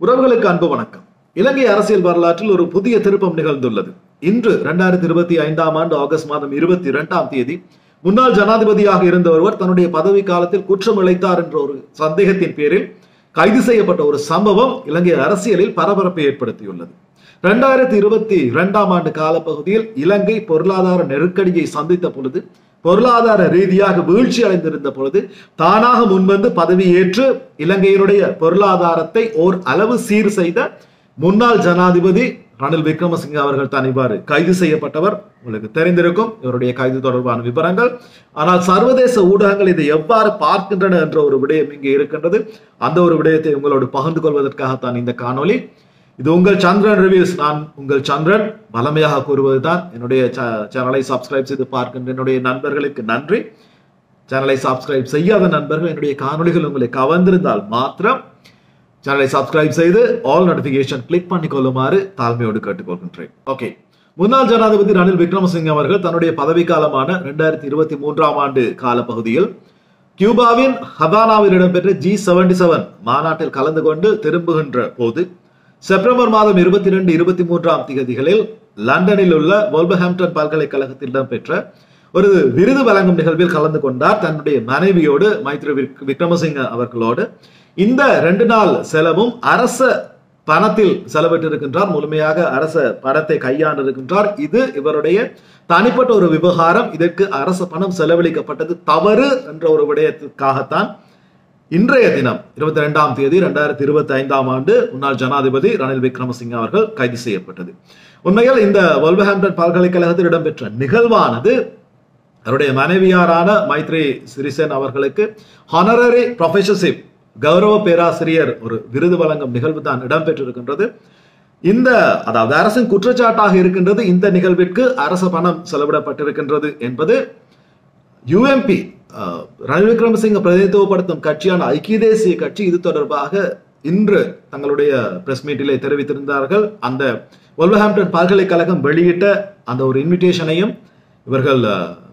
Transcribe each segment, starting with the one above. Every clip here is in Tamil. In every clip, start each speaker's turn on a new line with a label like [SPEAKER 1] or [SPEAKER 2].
[SPEAKER 1] உறவுகளுக்கு அன்பு வணக்கம். இலங்கை அரசியல் வரலாற்றில் ஒரு புதிய திருப்பம் நிகழ்ந்துள்ளது. இன்று 2025 ஆண்டு ஆகஸ்ட் மாதம் 22ஆம் தேதி முன்னாள் ஜனாதிபதியாக இருந்த ஒருவர் தன்னுடைய பதவி காலத்தில் குற்றம் இழைத்தார் என்ற ஒரு சந்தேகத்தின் பேரில் கைது செய்யப்பட்ட ஒரு சம்பவம் இலங்கை அரசியலில் பரபரப்பை ஏற்படுத்தியுள்ளது. 2022ஆம் ஆண்டு காலப்பகுதியில் இலங்கை பொருளாதார நெருக்கடியை சந்தித்த பொழுது, பொருளாதார ரீதியாக வீழ்ச்சி அடைந்திருந்த பொழுது தானாக முன்வந்து பதவியேற்று இலங்கையினுடைய பொருளாதாரத்தை ஓர் அளவு சீர் செய்த முன்னாள் ஜனாதிபதி ரணில் விக்ரமசிங்க அவர்கள் தான் இவ்வாறு கைது செய்யப்பட்டவர். உங்களுக்கு தெரிந்திருக்கும் இவருடைய கைது தொடர்பான விவரங்கள். ஆனால் சர்வதேச ஊடகங்கள் இதை எவ்வாறு பார்க்கின்றன என்ற ஒரு விடயம் இங்கே இருக்கின்றது. அந்த ஒரு விடயத்தை உங்களோடு பகிர்ந்து கொள்வதற்காகத்தான் இந்த காணொலி. இது உங்கள் சந்திரன் ரிவ்யூஸ். நான் உங்கள் சந்திரன். வளமையாக கூறுவதுதான், என்னுடைய சேனலை சப்ஸ்கிரைப் செய்து பார்க்கின்ற என்னுடைய நண்பர்களுக்கு நன்றி. சேனலை சப்ஸ்கிரைப் செய்யாத நண்பர்கள், என்னுடைய காணொலிகள் உங்களை கவர்ந்திருந்தால் மாத்திரம் சேனலை சப்ஸ்கிரைப் செய்து ஆல் நோட்டிபிகேஷன் கிளிக் பண்ணி கொள்ளுமாறு தாழ்மையோடு கேட்டுக்கொள்கின்றேன். ஓகே, முன்னாள் ஜனாதிபதி ரணில் விக்ரமசிங்க அவர்கள் தன்னுடைய பதவி காலமான 2023ஆம் ஆண்டு காலப்பகுதியில் கியூபாவின் ஹவானாவில் இடம்பெற்ற G77 மாநாட்டில் கலந்து கொண்டு திரும்புகின்ற போது செப்டம்பர் மாதம் 22, 23ஆம் தேதிகளில் லண்டனில் உள்ள வொல்வர்ஹாம்ப்டன் பல்கலைக்கழகத்தில் இடம்பெற்ற ஒரு விருது வழங்கும் நிகழ்வில் கலந்து கொண்டார். தன்னுடைய மனைவியோடு, மைத்ரி விக்ரமசிங்க அவர்களோடு. இந்த 2 நாள் செலவும் அரச பணத்தில் செலவிட்டிருக்கின்றார். முழுமையாக அரச பணத்தை கையாண்டிருக்கின்றார். இது இவருடைய தனிப்பட்ட ஒரு விவகாரம். இதற்கு அரச பணம் செலவழிக்கப்பட்டது தவறு என்ற ஒரு விடயத்துக்காகத்தான் இன்றைய தினம் 22ஆம் தேதி 2025ஆம் ஆண்டு முன்னாள் ஜனாதிபதி ரணில் விக்ரமசிங்க அவர்கள் கைது செய்யப்பட்டது. உண்மையில் இந்த வொல்வர்ஹாம்ப்டன் பல்கலைக்கழகத்தில் இடம்பெற்ற நிகழ்வானது அவருடைய மனைவியாரான மைத்ரி சிறிசேன அவர்களுக்கு ஹானரரி ப்ரொஃபஸர்ஷிப், கௌரவ பேராசிரியர் ஒரு விருது வழங்கும் நிகழ்வு தான் இடம்பெற்றிருக்கின்றது. அதாவது அரசின் குற்றச்சாட்டாக இருக்கின்றது இந்த நிகழ்விற்கு அரச பணம் செலவிடப்பட்டிருக்கின்றது என்பது. யுஎம்பி ரணில் விக்ரமசிங்க பிரதிநிதித்துவப்படுத்தும் கட்சியான ஐக்கிய தேசிய கட்சி இது தொடர்பாக இன்று தங்களுடைய பிரஸ் மீட்டிலே தெரிவித்திருந்தார்கள். அந்த வொல்வர்ஹாம்ப்டன் பல்கலைக்கழகம் வெளியிட்ட அந்த ஒரு இன்விடேஷனையும் இவர்கள்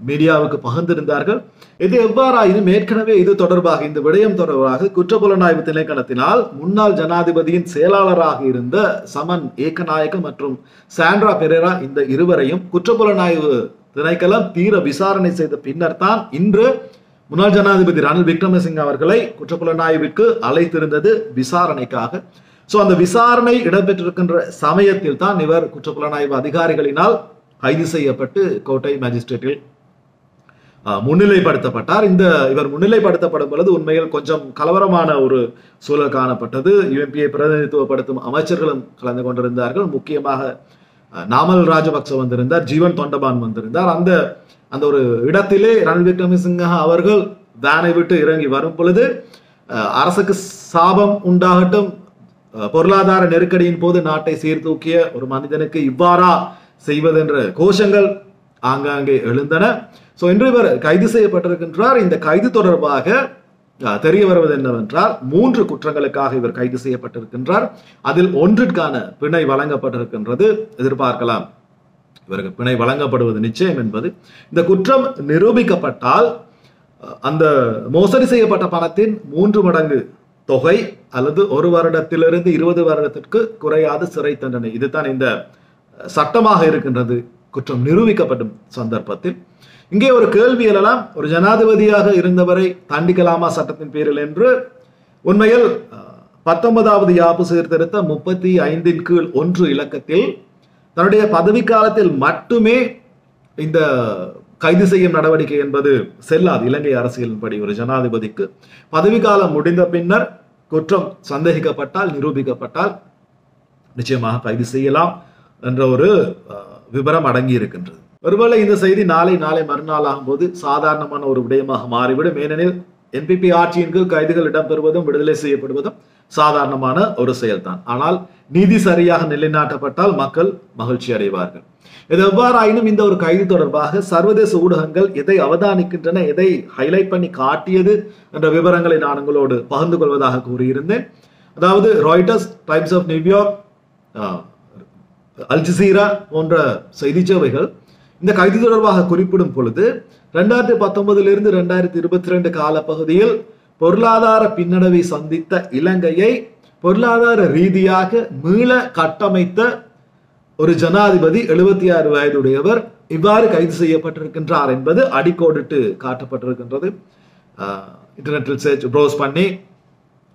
[SPEAKER 1] மீடியாவுக்கு பகிர்ந்திருந்தார்கள். இது எவ்வாறாயினும் ஏற்கனவே இது தொடர்பாக, இந்த விடயம் தொடர்பாக குற்றப்புலனாய்வு திணைக்களத்தினால் முன்னாள் ஜனாதிபதியின் செயலாளராக இருந்த சமன் ஏகநாயக்க மற்றும் சாண்ட்ரா பெரேரா, இந்த இருவரையும் குற்றப்புலனாய்வு திணைக்களம் தீர விசாரணை செய்த பின்னர் தான் இன்று முன்னாள் ஜனாதிபதி ரணில் விக்ரமசிங்க அவர்களை குற்றப்புலனாய்வுக்கு அழைத்திருந்தது விசாரணைக்காக. அந்த விசாரணை இடம்பெற்றிருக்கின்ற சமயத்தில் தான் இவர் குற்றப்புலனாய்வு அதிகாரிகளினால் கைது செய்யப்பட்டு கோட்டை மேஜிஸ்ட்ரேட்டில் முன்னிலைப்படுத்தப்பட்டார். இவர் முன்னிலைப்படுத்தப்படும் பொழுது உண்மையில் கொஞ்சம் கலவரமான ஒரு சூழல் காணப்பட்டது. யுஎம்பியை பிரதிநிதித்துவப்படுத்தும் அமைச்சர்களும் கலந்து கொண்டிருந்தார்கள். முக்கியமாக நாமல் ராஜபக்ச வந்திருந்தார், ஜீவன் தொண்டமான் வந்திருந்தார். அந்த ஒரு இடத்திலே ரணில் விக்ரமசிங்க அவர்கள் வேனை விட்டு இறங்கி வரும் பொழுது அரசுக்கு சாபம் உண்டாகட்டும், பொருளாதார நெருக்கடியின் போது நாட்டை சீர்தூக்கிய ஒரு மனிதனுக்கு இவ்வாறா செய்வதென்ற கோஷங்கள் ஆங்காங்கே எழுந்தன. இன்று இவர் கைது செய்யப்பட்டிருக்கின்றார். இந்த கைது தொடர்பாக தெரிய வருவது என்னவென்றால் 3 குற்றங்களுக்காக இவர் கைது செய்யப்பட்டிருக்கின்றார். அதில் ஒன்றிற்கான பிணை வழங்கப்பட்டிருக்கின்றது. எதிர்பார்க்கலாம் இவருக்கு பிணை வழங்கப்படுவது நிச்சயம் என்பது. இந்த குற்றம் நிரூபிக்கப்பட்டால் அந்த மோசடி செய்யப்பட்ட பணத்தின் 3 மடங்கு தொகை அல்லது 1 வருடத்திலிருந்து 20 வருடத்திற்கு குறையாத சிறை தண்டனை. இதுதான் இந்த சட்டமாக இருக்கின்றது குற்றம் நிரூபிக்கப்படும் சந்தர்ப்பத்தில். இங்கே ஒரு கேள்வி எழலாம், ஒரு ஜனாதிபதியாக இருந்தவரை தண்டிக்கலாமா சட்டத்தின் பேரில் என்று. உண்மையில் 19வது யாப்பு சீர்திருத்த 35 கீழ் 1 இலக்கத்தில் தன்னுடைய பதவி காலத்தில் மட்டுமே இந்த கைது செய்யும் நடவடிக்கை என்பது செல்லாது. இலங்கை அரசியலின்படி ஒரு ஜனாதிபதிக்கு பதவி காலம் முடிந்த பின்னர் குற்றம் சந்தேகிக்கப்பட்டால், நிரூபிக்கப்பட்டால் நிச்சயமாக கைது செய்யலாம் என்ற ஒரு விபரம் அடங்கி இருக்கின்றது. ஒருவேளை இந்த செய்தி நாளை மறுநாள் ஆகும்போது சாதாரணமான ஒரு விடயமாக மாறிவிடும். ஏனெனில் என்பிபி ஆட்சியின் கீழ் கைதுகள் இடம்பெறுவதும் விடுதலை செய்யப்படுவதும் சாதாரணமான ஒரு செயல்தான். ஆனால் நீதி சரியாக நிலைநாட்டப்பட்டால் மக்கள் மகிழ்ச்சி அடைவார்கள். இது எவ்வாறாயினும் இந்த ஒரு கைது தொடர்பாக சர்வதேச ஊடகங்கள் எதை அவதானிக்கின்றன, எதை ஹைலைட் பண்ணி காட்டியது என்ற விவரங்களை நான் உங்களோடு பகிர்ந்து கொள்வதாக கூறியிருந்தேன். அதாவது Reuters, Times of New York, Al Jazeera போன்ற செய்தி சேவைகள் இந்த கைது தொடர்பாக குறிப்பிடும் பொழுது 2019 2022 காலப்பகுதியில் பொருளாதார பின்னடைவை சந்தித்த இலங்கையை பொருளாதார ரீதியாக மீள கட்டமைத்த ஒரு ஜனாதிபதி 76 வயதுடையவர் இவ்வாறு கைது செய்யப்பட்டிருக்கின்றார் என்பது அடிக்கோடிட்டு காட்டப்பட்டிருக்கின்றது. இன்டர்நெட்டில் சர்ச் ப்ரௌஸ் பண்ணி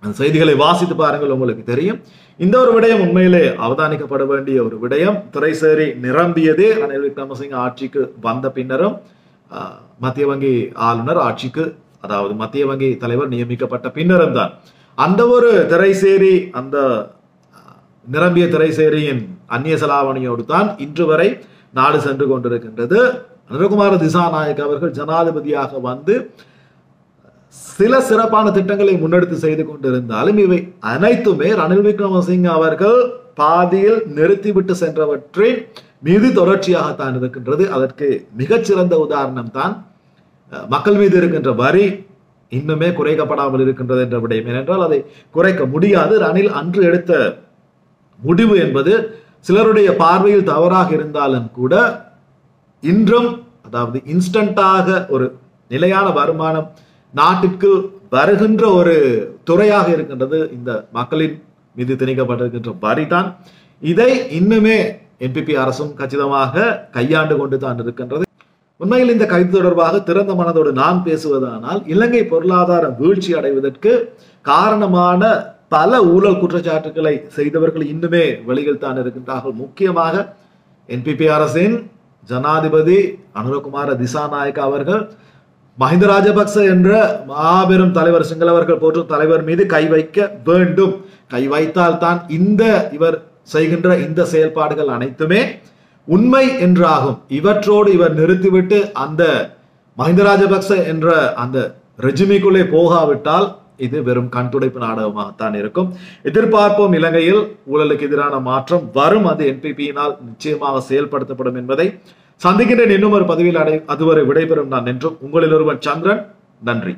[SPEAKER 1] அந்த செய்திகளை வாசித்து பாருங்கள், உங்களுக்கு தெரியும். இந்த ஒரு விடயம் உண்மையிலே அவதானிக்கப்பட வேண்டிய ஒரு விடயம். திரைசேரி நிரம்பியதே ரணில் விக்ரமசிங்க ஆட்சிக்கு வந்த பின்னரும் மத்திய வங்கி ஆளுநர் ஆட்சிக்கு, அதாவது மத்திய வங்கி தலைவர் நியமிக்கப்பட்ட பின்னரும் தான் அந்த ஒரு திரைசேரி, அந்த நிரம்பிய திரைசேரியின் அந்நிய செலாவணியோடு தான் இன்று வரை நாடு சென்று கொண்டிருக்கின்றது. அனுரகுமார திசாநாயக்க அவர்கள் ஜனாதிபதியாக வந்து சில சிறப்பான திட்டங்களை முன்னெடுத்து செய்து கொண்டிருந்தாலும் இவை அனைத்துமே ரணில் விக்ரமசிங்க அவர்கள் பாதியில் நிறுத்திவிட்டு சென்றவற்றின் மீது தொடர்ச்சியாகத்தான் இருக்கின்றது. அதற்கு மிகச்சிறந்த உதாரணம் தான் மக்கள் மீது இருக்கின்ற வரி இன்னுமே குறைக்கப்படாமல் இருக்கின்றது என்ற விடயம். ஏனென்றால் அதை குறைக்க முடியாது. ரணில் அன்று எடுத்த முடிவு என்பது சிலருடைய பார்வையில் தவறாக இருந்தாலும் கூட இன்றும், அதாவது இன்ஸ்டன்டாக ஒரு நிலையான வருமானம் நாட்டிற்கு வருகின்ற ஒரு துறையாக இருக்கின்றது இந்த மக்களின் மீது திணிக்கப்பட்டிருக்கின்ற வரி தான். இதை இன்னுமே என்பிபி அரசும் கச்சிதமாக கையாண்டு கொண்டு தான் இருக்கின்றது. உண்மையில் இந்த கைது தொடர்பாக திறந்த மனதோடு நான் பேசுவதானால், இலங்கை பொருளாதாரம் வீழ்ச்சி அடைவதற்கு காரணமான பல ஊழல் குற்றச்சாட்டுகளை செய்தவர்கள் இன்னுமே வெளியில் தான் இருக்கின்றார்கள். முக்கியமாக என்பிபி அரசின் ஜனாதிபதி அனுரகுமார திசாநாயக்க அவர்கள் மஹிந்த ராஜபக்ச என்ற மாபெரும் தலைவர், சிங்களவர்கள் போற்றும் தலைவர் மீது கை வைக்க வேண்டும். கை வைத்தால் தான் இவர் செய்கின்ற இந்த செயல்பாடுகள் அனைத்துமே உண்மை என்றாகும். இவற்றோடு இவர் நிறுத்திவிட்டு அந்த மஹிந்த ராஜபக்ச என்ற அந்த ரெஜிமிக்குள்ளே போகாவிட்டால் இது வெறும் கண்துடைப்பு நாடகமாகத்தான் இருக்கும். எதிர்பார்ப்போம், இலங்கையில் ஊழலுக்கு எதிரான மாற்றம் வரும். அது என்பிபியினால் நிச்சயமாக செயல்படுத்தப்படும் என்பதை சந்திக்கின்றேன். இன்னும் ஒரு பதிவில் அதுவரை விடைபெறும் நான் என்றும் உங்களில் ஒருவன் சந்திரன். நன்றி.